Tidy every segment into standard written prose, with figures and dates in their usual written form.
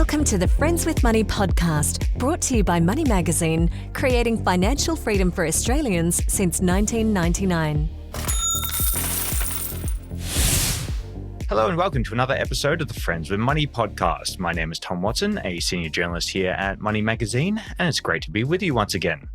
Welcome to the Friends with Money podcast, brought to you by Money Magazine, creating financial freedom for Australians since 1999. Hello and welcome to another episode of the Friends with Money podcast. My name is Tom Watson, a senior journalist here at Money Magazine, and it's great to be with you once again.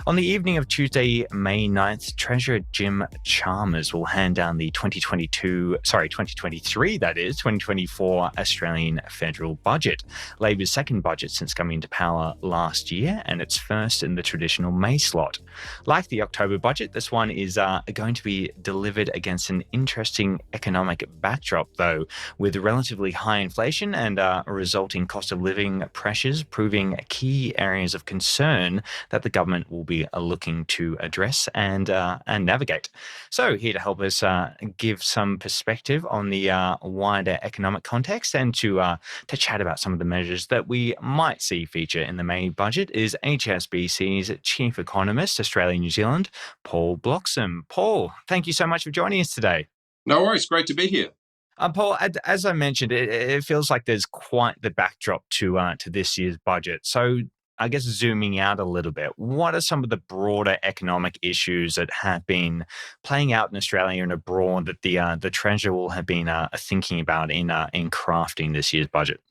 On the evening of Tuesday, May 9th, Treasurer Jim Chalmers will hand down the 2024 Australian federal budget, Labor's second budget since coming into power last year, and its first in the traditional May slot. Like the October budget, this one is going to be delivered against an interesting economic backdrop, though, with relatively high inflation and resulting cost of living pressures proving key areas of concern that the government will be looking to address and navigate. So here to help us give some perspective on the wider economic context and to chat about some of the measures that we might see feature in the May budget is HSBC's Chief Economist, Australia New Zealand, Paul Bloxham. Paul, thank you so much for joining us today. No worries. Great to be here. Paul, as I mentioned, it feels like there's quite the backdrop to this year's budget. So I guess zooming out a little bit, what are some of the broader economic issues that have been playing out in Australia and abroad that the Treasurer will have been thinking about in crafting this year's budget?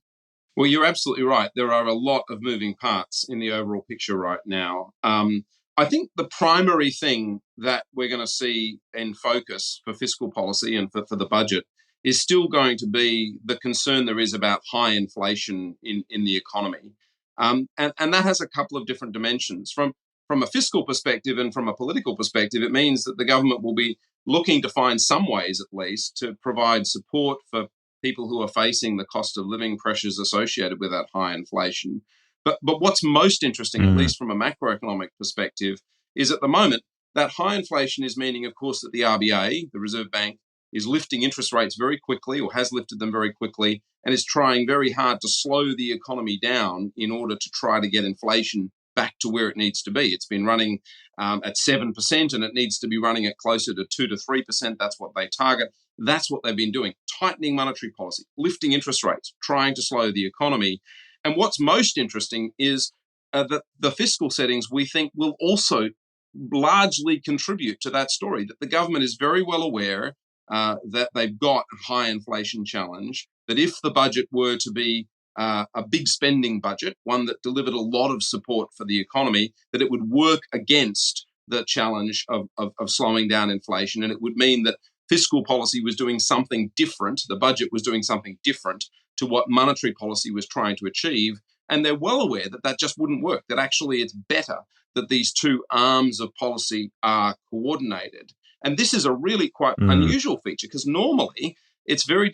Well, you're absolutely right. There are a lot of moving parts in the overall picture right now. I think the primary thing that we're going to see in focus for fiscal policy and for the budget is still going to be the concern there is about high inflation in the economy. And that has a couple of different dimensions. From a fiscal perspective and from a political perspective, it means that the government will be looking to find some ways, at least, to provide support for people who are facing the cost of living pressures associated with that high inflation. But what's most interesting, at least from a macroeconomic perspective, is at the moment that high inflation is meaning, of course, that the RBA, the Reserve Bank, is lifting interest rates very quickly or has lifted them very quickly and is trying very hard to slow the economy down in order to try to get inflation back to where it needs to be. It's been running at 7% and it needs to be running at closer to 2 to 3%. That's what they target. That's what they've been doing, tightening monetary policy, lifting interest rates, trying to slow the economy. And what's most interesting is that the fiscal settings we think will also largely contribute to that story, that the government is very well aware that they've got a high inflation challenge, that if the budget were to be a big spending budget, one that delivered a lot of support for the economy, that it would work against the challenge of slowing down inflation. And it would mean that fiscal policy was doing something different, the budget was doing something different to what monetary policy was trying to achieve. And they're well aware that that just wouldn't work, that actually it's better that these two arms of policy are coordinated. And this is a really quite unusual feature because normally it's very,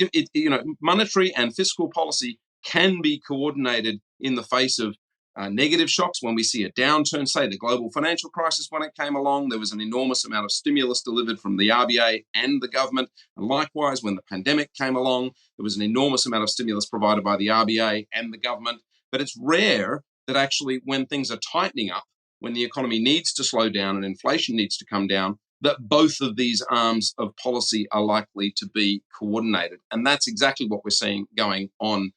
monetary and fiscal policy can be coordinated in the face of negative shocks. When we see a downturn, say the global financial crisis, when it came along, there was an enormous amount of stimulus delivered from the RBA and the government. And likewise, when the pandemic came along, there was an enormous amount of stimulus provided by the RBA and the government. But it's rare that actually when things are tightening up, when the economy needs to slow down and inflation needs to come down, that both of these arms of policy are likely to be coordinated. And that's exactly what we're seeing going on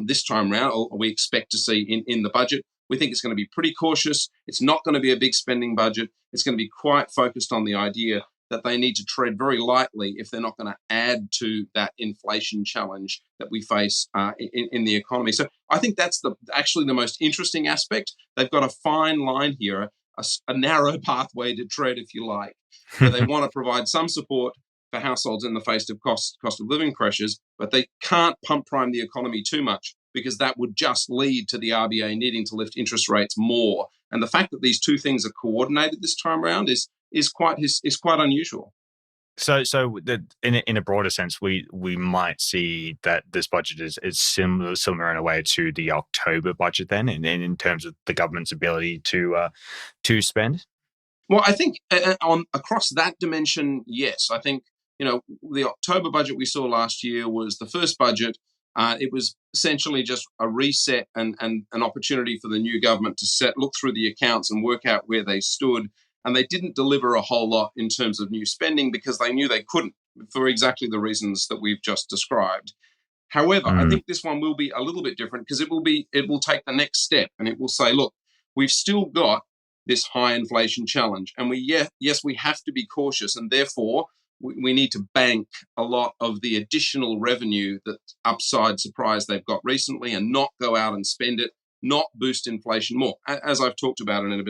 this time around, or we expect to see in the budget. We think it's going to be pretty cautious. It's not going to be a big spending budget. It's going to be quite focused on the idea that they need to tread very lightly if they're not going to add to that inflation challenge that we face in the economy. So I think that's actually the most interesting aspect. They've got a fine line here, a narrow pathway to tread, if you like, where they want to provide some support for households in the face of cost of living pressures, but they can't pump prime the economy too much because that would just lead to the RBA needing to lift interest rates more. And the fact that these two things are coordinated this time around is quite unusual. So in a broader sense, we might see that this budget is similar in a way to the October budget then, in terms of the government's ability to spend. Well, I think across that dimension, yes. I think the October budget we saw last year was the first budget. It was essentially just a reset and an opportunity for the new government to look through the accounts and work out where they stood. And they didn't deliver a whole lot in terms of new spending because they knew they couldn't for exactly the reasons that we've just described. However, I think this one will be a little bit different because it will take the next step, and it will say, look, we've still got this high inflation challenge, and yes, we have to be cautious, and therefore we need to bank a lot of the additional revenue, that upside surprise they've got recently, and not go out and spend it, not boost inflation more, as I've talked about in a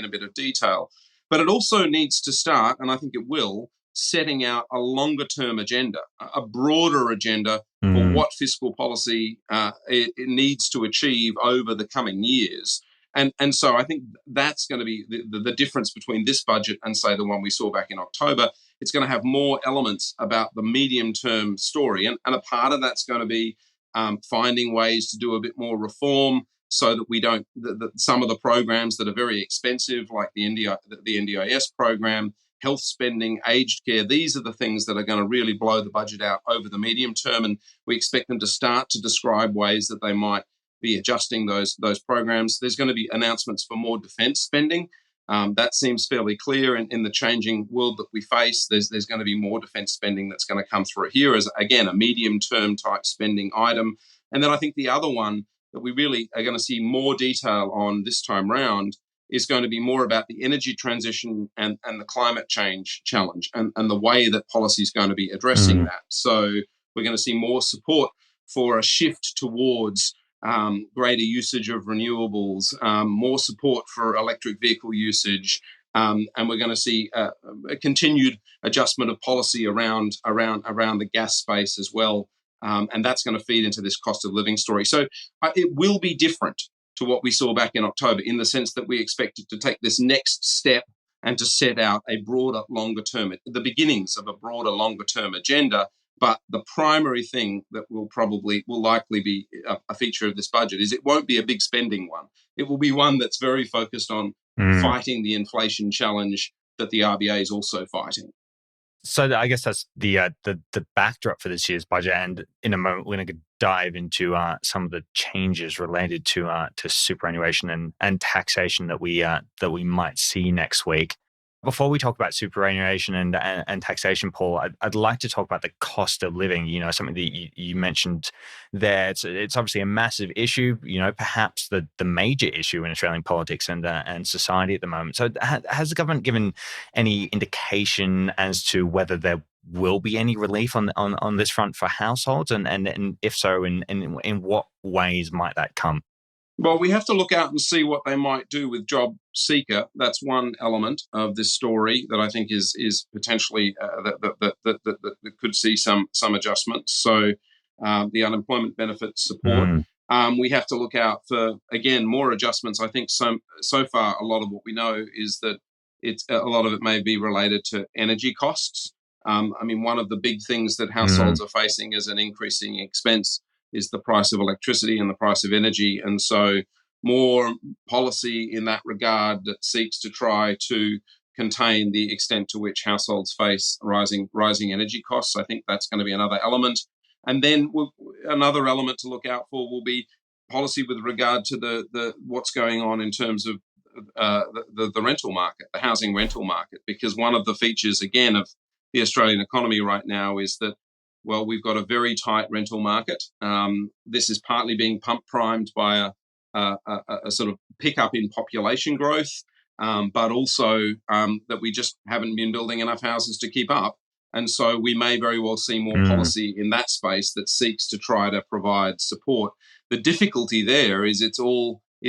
bit of detail. But it also needs to start, and I think it will, setting out a longer term agenda, a broader agenda for what fiscal policy it needs to achieve over the coming years. And so I think that's going to be the difference between this budget and, say, the one we saw back in October. It's going to have more elements about the medium-term story. And a part of that's going to be finding ways to do a bit more reform so that we don't, some of the programs that are very expensive, like the NDIS program, health spending, aged care, these are the things that are going to really blow the budget out over the medium term. And we expect them to start to describe ways that they might be adjusting those programs. There's going to be announcements for more defence spending. That seems fairly clear in the changing world that we face. There's going to be more defence spending that's going to come through here as, again, a medium-term type spending item. And then I think the other one that we really are going to see more detail on this time round is going to be more about the energy transition and the climate change challenge, and the way that policy is going to be addressing that. So we're going to see more support for a shift towards greater usage of renewables, more support for electric vehicle usage, and we're going to see a continued adjustment of policy around the gas space as well, and that's going to feed into this cost of living story. So it will be different to what we saw back in October, in the sense that we expect it to take this next step and to set out a broader, longer term, the beginnings of a broader, longer term agenda. But the primary thing that will likely be a feature of this budget is it won't be a big spending one. It will be one that's very focused on fighting the inflation challenge that the RBA is also fighting. So I guess that's the backdrop for this year's budget, and in a moment we're going to dive into some of the changes related to superannuation and taxation that we might see next week. Before we talk about superannuation and taxation, Paul, I'd like to talk about the cost of living. You know, something that you mentioned there. It's obviously a massive issue. You know, perhaps the major issue in Australian politics and society at the moment. So, has the government given any indication as to whether there will be any relief on this front for households, and if so, in what ways might that come? Well, we have to look out and see what they might do with job seeker. That's one element of this story that I think is potentially that could see some adjustments. So the unemployment benefit support. We have to look out for, again, more adjustments. I think so far a lot of what we know is that a lot of it may be related to energy costs. I mean, one of the big things that households are facing as an increasing expense is the price of electricity and the price of energy. And so more policy in that regard that seeks to try to contain the extent to which households face rising energy costs. I think that's going to be another element. And then another element to look out for will be policy with regard to the what's going on in terms of the rental market, the housing rental market, because one of the features, again, of the Australian economy right now is that, well, we've got a very tight rental market. This is partly being primed by a sort of pickup in population growth, but also that we just haven't been building enough houses to keep up. And so we may very well see more policy in that space that seeks to try to provide support. The difficulty there is it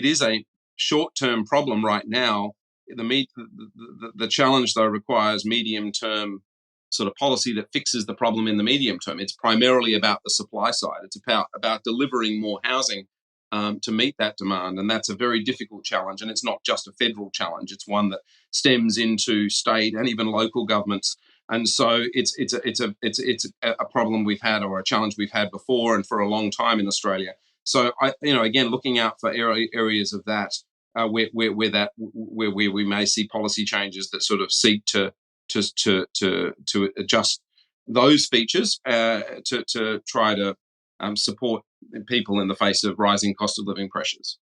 is a short-term problem right now. The challenge, though, requires medium-term sort of policy that fixes the problem in the medium term. It's primarily about the supply side. It's about delivering more housing to meet that demand, and that's a very difficult challenge. And it's not just a federal challenge; it's one that stems into state and even local governments. And so it's a problem we've had, or a challenge we've had before and for a long time in Australia. So again, looking out for areas of that where we may see policy changes that sort of seek to adjust those features to try to support people in the face of rising cost of living pressures.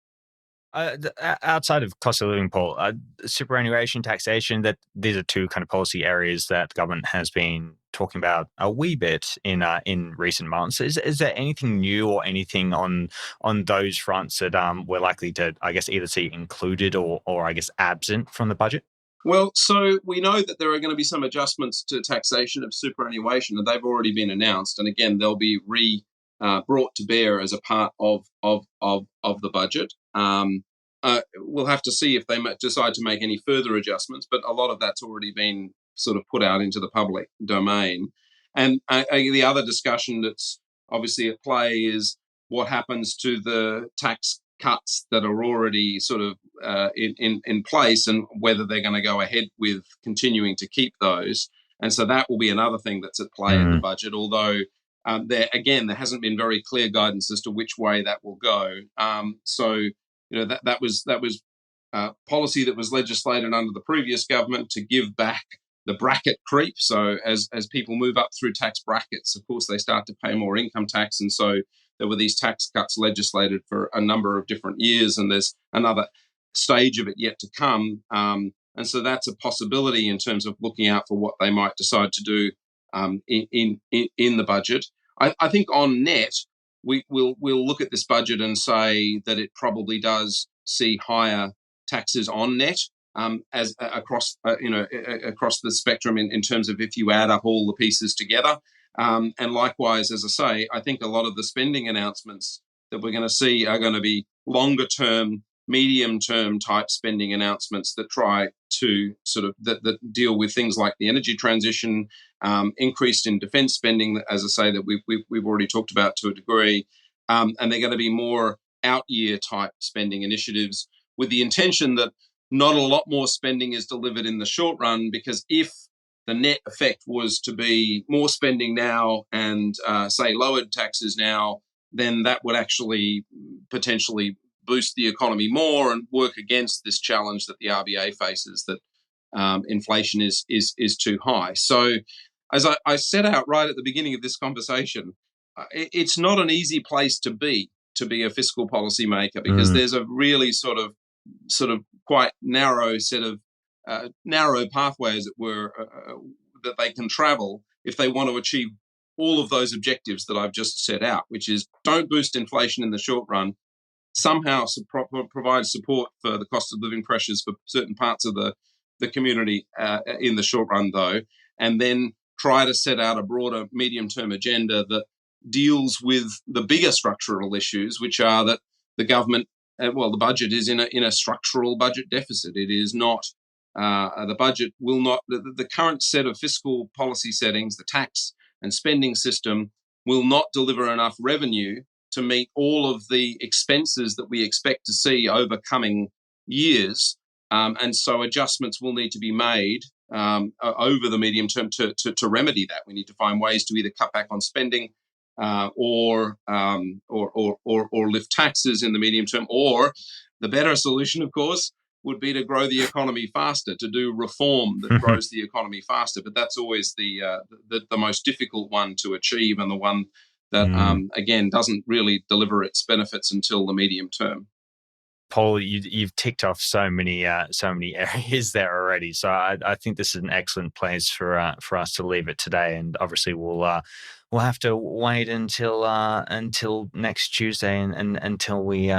Outside of cost of living, Paul, superannuation, taxation, that these are two kind of policy areas that the government has been talking about a wee bit in recent months. Is there anything new or anything on those fronts that we're likely to, I guess, either see included or I guess absent from the budget? Well, so we know that there are going to be some adjustments to taxation of superannuation, and they've already been announced. And again, they'll be brought to bear as a part of the budget. We'll have to see if they decide to make any further adjustments, but a lot of that's already been sort of put out into the public domain. And the other discussion that's obviously at play is what happens to the tax cuts that are already sort of in place, and whether they're going to go ahead with continuing to keep those. And so that will be another thing that's at play in the budget, although there hasn't been very clear guidance as to which way that will go. So that was policy that was legislated under the previous government to give back the bracket creep. So as people move up through tax brackets, of course, they start to pay more income tax. And so there were these tax cuts legislated for a number of different years, and there's another stage of it yet to come. And so that's a possibility in terms of looking out for what they might decide to do in the budget. I think on net, we'll look at this budget and say that it probably does see higher taxes on net as across the spectrum in terms of if you add up all the pieces together. And likewise, as I say, I think a lot of the spending announcements that we're going to see are going to be longer term, medium term type spending announcements that try to sort of that deal with things like the energy transition, increased in defence spending, as I say, that we've already talked about to a degree, and they're going to be more out year type spending initiatives with the intention that not a lot more spending is delivered in the short run, because if the net effect was to be more spending now and say lowered taxes now, then that would actually potentially boost the economy more and work against this challenge that the RBA faces, that inflation is too high. So as I set out right at the beginning of this conversation, it's not an easy place to be a fiscal policy maker, because there's a really sort of quite narrow set of narrow pathway, as it were, that they can travel if they want to achieve all of those objectives that I've just set out, which is don't boost inflation in the short run, somehow provide support for the cost of living pressures for certain parts of the community in the short run, though, and then try to set out a broader medium-term agenda that deals with the bigger structural issues, which are that the government, the budget is in a structural budget deficit. It is not, the budget will not, the current set of fiscal policy settings, the tax and spending system, will not deliver enough revenue to meet all of the expenses that we expect to see over coming years. And so adjustments will need to be made over the medium term to remedy that. We need to find ways to either cut back on spending or lift taxes in the medium term, or the better solution, of course, would be to grow the economy faster, to do reform that grows the economy faster. But that's always the most difficult one to achieve, and the one that, again, doesn't really deliver its benefits until the medium term. Paul, you've ticked off so many areas there already. So I think this is an excellent place for us to leave it today. And obviously, we'll have to wait until next Tuesday and until we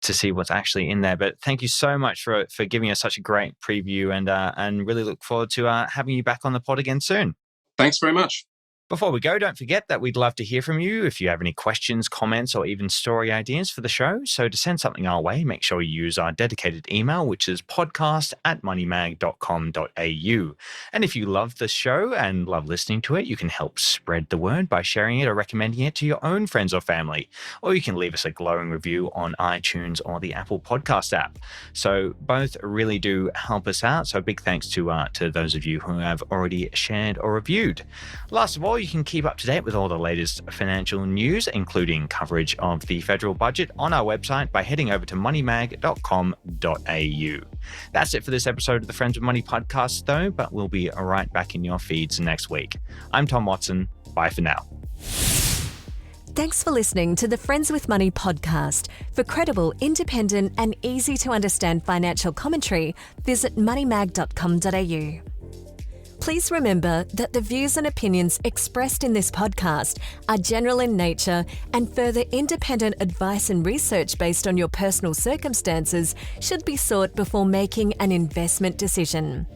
to see what's actually in there. But thank you so much for giving us such a great preview, and really look forward to having you back on the pod again soon. Thanks very much. Before we go, don't forget that we'd love to hear from you if you have any questions, comments, or even story ideas for the show. So to send something our way, make sure you use our dedicated email, which is podcast@moneymag.com.au. And if you love the show and love listening to it, you can help spread the word by sharing it or recommending it to your own friends or family. Or you can leave us a glowing review on iTunes or the Apple Podcast app. So both really do help us out. So big thanks to those of you who have already shared or reviewed. Last of all, you can keep up to date with all the latest financial news, including coverage of the federal budget, on our website by heading over to moneymag.com.au. That's it for this episode of the Friends with Money podcast, though, but we'll be right back in your feeds next week. I'm Tom Watson. Bye for now. Thanks for listening to the Friends with Money podcast. For credible, independent, and easy to understand financial commentary, visit moneymag.com.au. Please remember that the views and opinions expressed in this podcast are general in nature, and further independent advice and research based on your personal circumstances should be sought before making an investment decision.